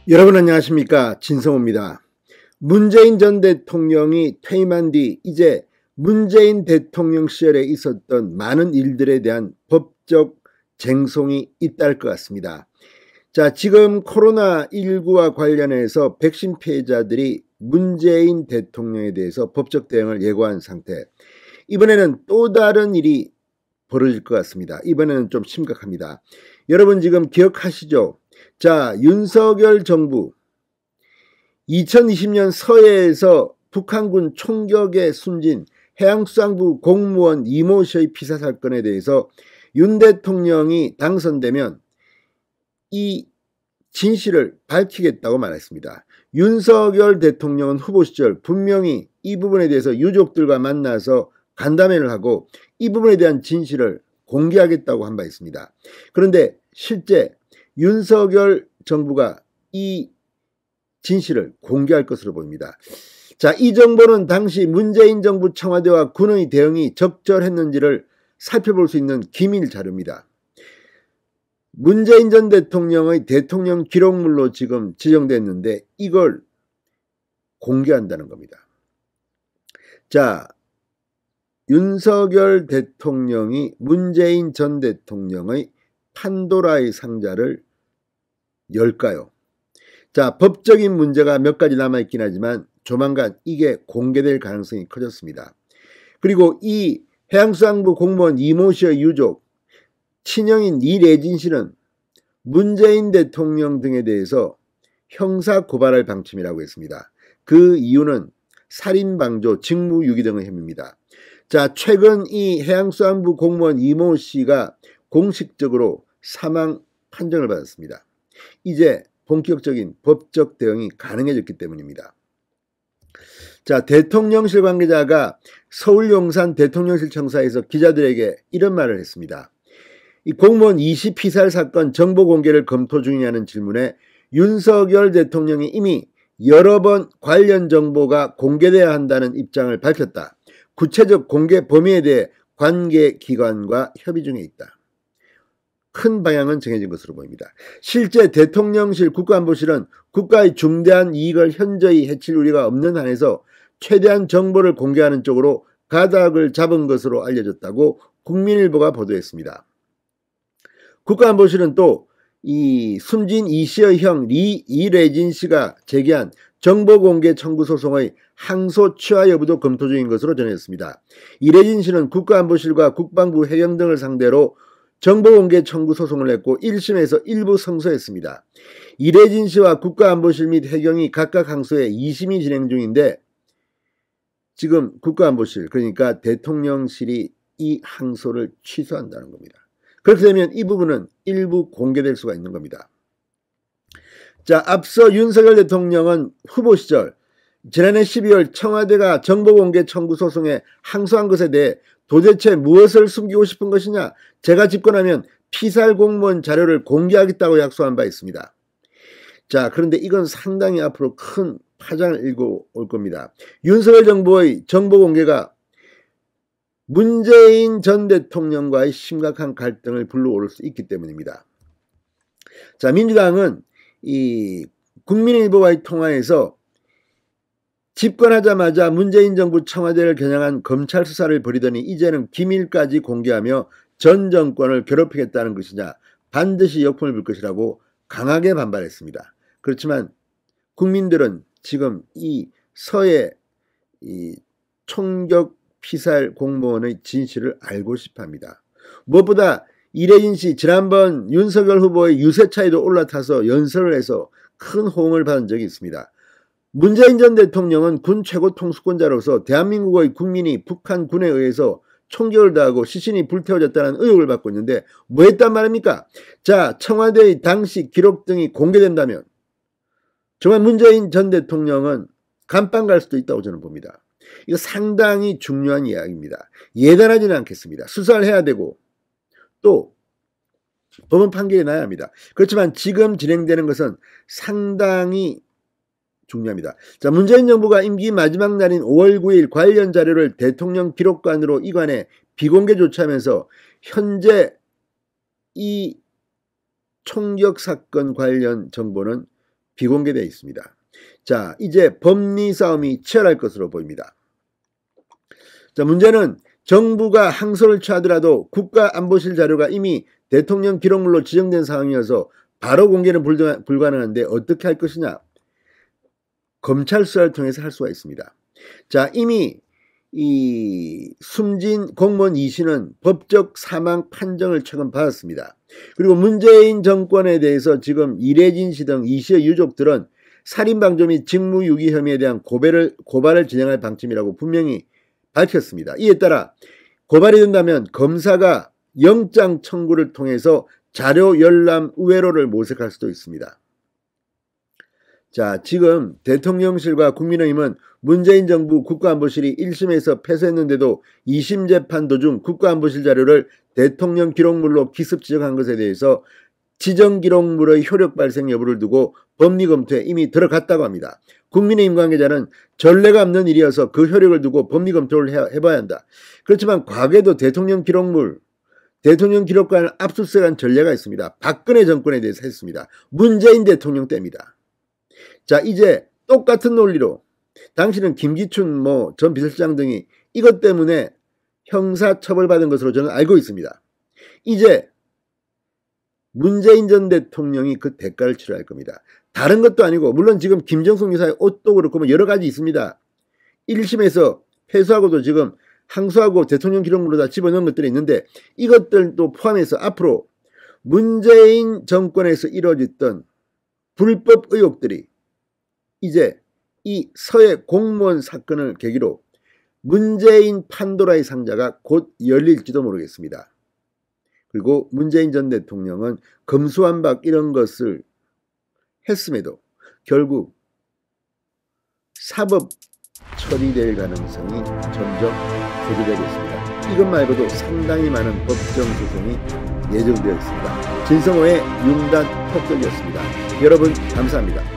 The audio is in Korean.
여러분 안녕하십니까, 진성호입니다. 문재인 전 대통령이 퇴임한 뒤 이제 문재인 대통령 시절에 있었던 많은 일들에 대한 법적 쟁송이 잇따를 것 같습니다. 자, 지금 코로나19와 관련해서 백신 피해자들이 문재인 대통령에 대해서 법적 대응을 예고한 상태. 이번에는 또 다른 일이 벌어질 것 같습니다. 이번에는 좀 심각합니다. 여러분 지금 기억하시죠? 자, 윤석열 정부 2020년 서해에서 북한군 총격에 숨진 해양수산부 공무원 이모 씨의 피살 사건에 대해서 윤 대통령이 당선되면 이 진실을 밝히겠다고 말했습니다. 윤석열 대통령은 후보 시절 분명히 이 부분에 대해서 유족들과 만나서 간담회를 하고 이 부분에 대한 진실을 공개하겠다고 한 바 있습니다. 그런데 실제 윤석열 정부가 이 진실을 공개할 것으로 보입니다. 자, 이 정보는 당시 문재인 정부 청와대와 군의 대응이 적절했는지를 살펴볼 수 있는 기밀 자료입니다. 문재인 전 대통령의 대통령 기록물로 지금 지정됐는데 이걸 공개한다는 겁니다. 자, 윤석열 대통령이 문재인 전 대통령의 판도라의 상자를 열까요? 자, 법적인 문제가 몇 가지 남아있긴 하지만 조만간 이게 공개될 가능성이 커졌습니다. 그리고 이 해양수산부 공무원 이모 씨의 유족, 친형인 이래진 씨는 문재인 대통령 등에 대해서 형사 고발할 방침이라고 했습니다. 그 이유는 살인방조, 직무유기 등의 혐의입니다. 자, 최근 이 해양수산부 공무원 이모 씨가 공식적으로 사망 판정을 받았습니다. 이제 본격적인 법적 대응이 가능해졌기 때문입니다. 자, 대통령실 관계자가 서울 용산 대통령실 청사에서 기자들에게 이런 말을 했습니다. 이 공무원 이씨 피살 사건 정보 공개를 검토 중이냐는 질문에 윤석열 대통령이 이미 여러 번 관련 정보가 공개돼야 한다는 입장을 밝혔다. 구체적 공개 범위에 대해 관계기관과 협의 중에 있다. 큰 방향은 정해진 것으로 보입니다. 실제 대통령실 국가안보실은 국가의 중대한 이익을 현저히 해칠 우려가 없는 한에서 최대한 정보를 공개하는 쪽으로 가닥을 잡은 것으로 알려졌다고 국민일보가 보도했습니다. 국가안보실은 또 이 숨진 이 씨의 형 이래진 씨가 제기한 정보공개 청구 소송의 항소 취하 여부도 검토 중인 것으로 전해졌습니다. 이래진 씨는 국가안보실과 국방부 해경 등을 상대로 정보공개 청구 소송을 냈고 1심에서 일부 승소했습니다. 이래진 씨와 국가안보실 및 해경이 각각 항소해 2심이 진행 중인데 지금 국가안보실, 그러니까 대통령실이 이 항소를 취소한다는 겁니다. 그렇게 되면 이 부분은 일부 공개될 수가 있는 겁니다. 자, 앞서 윤석열 대통령은 후보 시절 지난해 12월 청와대가 정보공개 청구 소송에 항소한 것에 대해 도대체 무엇을 숨기고 싶은 것이냐, 제가 집권하면 피살 공무원 자료를 공개하겠다고 약속한 바 있습니다. 자, 그런데 이건 상당히 앞으로 큰 파장을 일고 올 겁니다. 윤석열 정부의 정보 공개가 문재인 전 대통령과의 심각한 갈등을 불러올 수 있기 때문입니다. 자, 민주당은 이 국민일보와의 통화에서 집권하자마자 문재인 정부 청와대를 겨냥한 검찰 수사를 벌이더니 이제는 기밀까지 공개하며 전 정권을 괴롭히겠다는 것이냐, 반드시 역풍을 불 것이라고 강하게 반발했습니다. 그렇지만 국민들은 지금 이 서해 이 총격 피살 공무원의 진실을 알고 싶어합니다. 무엇보다 이래진 씨 지난번 윤석열 후보의 유세차에도 올라타서 연설을 해서 큰 호응을 받은 적이 있습니다. 문재인 전 대통령은 군 최고 통수권자로서 대한민국의 국민이 북한 군에 의해서 총격을 당하고 시신이 불태워졌다는 의혹을 받고 있는데 뭐 했단 말입니까? 자, 청와대의 당시 기록 등이 공개된다면 정말 문재인 전 대통령은 감방 갈 수도 있다고 저는 봅니다. 이거 상당히 중요한 이야기입니다. 예단하지는 않겠습니다. 수사를 해야 되고 또 법원 판결이 나야 합니다. 그렇지만 지금 진행되는 것은 상당히 중요합니다. 자, 문재인 정부가 임기 마지막 날인 5월 9일 관련 자료를 대통령 기록관으로 이관해 비공개 조치하면서 현재 이 총격 사건 관련 정보는 비공개되어 있습니다. 자, 이제 법리 싸움이 치열할 것으로 보입니다. 자, 문제는 정부가 항소를 취하더라도 국가안보실 자료가 이미 대통령 기록물로 지정된 상황이어서 바로 공개는 불가능한데 어떻게 할 것이냐? 검찰 수사를 통해서 할 수가 있습니다. 자, 이미 이 숨진 공무원 이 씨는 법적 사망 판정을 최근 받았습니다. 그리고 문재인 정권에 대해서 지금 이래진 씨 등 이 씨의 유족들은 살인방조 및 직무유기 혐의에 대한 고발을 진행할 방침이라고 분명히 밝혔습니다. 이에 따라 고발이 된다면 검사가 영장 청구를 통해서 자료 열람 우회로를 모색할 수도 있습니다. 자, 지금 대통령실과 국민의힘은 문재인 정부 국가안보실이 1심에서 패소했는데도 2심 재판 도중 국가안보실 자료를 대통령 기록물로 기습 지정한 것에 대해서 지정기록물의 효력 발생 여부를 두고 법리 검토에 이미 들어갔다고 합니다. 국민의힘 관계자는 전례가 없는 일이어서 그 효력을 두고 법리 검토를 해봐야 한다. 그렇지만 과거에도 대통령 기록관을 압수수색한 전례가 있습니다. 박근혜 정권에 대해서 했습니다. 문재인 대통령 때입니다. 자, 이제 똑같은 논리로 당시는 김기춘 전 비서실장 등이 이것 때문에 형사처벌받은 것으로 저는 알고 있습니다. 이제 문재인 전 대통령이 그 대가를 치러야 할 겁니다. 다른 것도 아니고 물론 지금 김정숙 여사의 옷도 그렇고 여러 가지 있습니다. 1심에서 패소하고도 지금 항소하고 대통령 기록물로 다 집어넣은 것들이 있는데 이것들도 포함해서 앞으로 문재인 정권에서 이루어졌던 불법 의혹들이 이제 이 서해 공무원 사건을 계기로 문재인 판도라의 상자가 곧 열릴지도 모르겠습니다. 그리고 문재인 전 대통령은 검수완박 이런 것을 했음에도 결국 사법 처리될 가능성이 점점 고조되고 있습니다. 이것 말고도 상당히 많은 법정 소송이 예정되어 있습니다. 진성호의 융단 톡톡이었습니다. 여러분 감사합니다.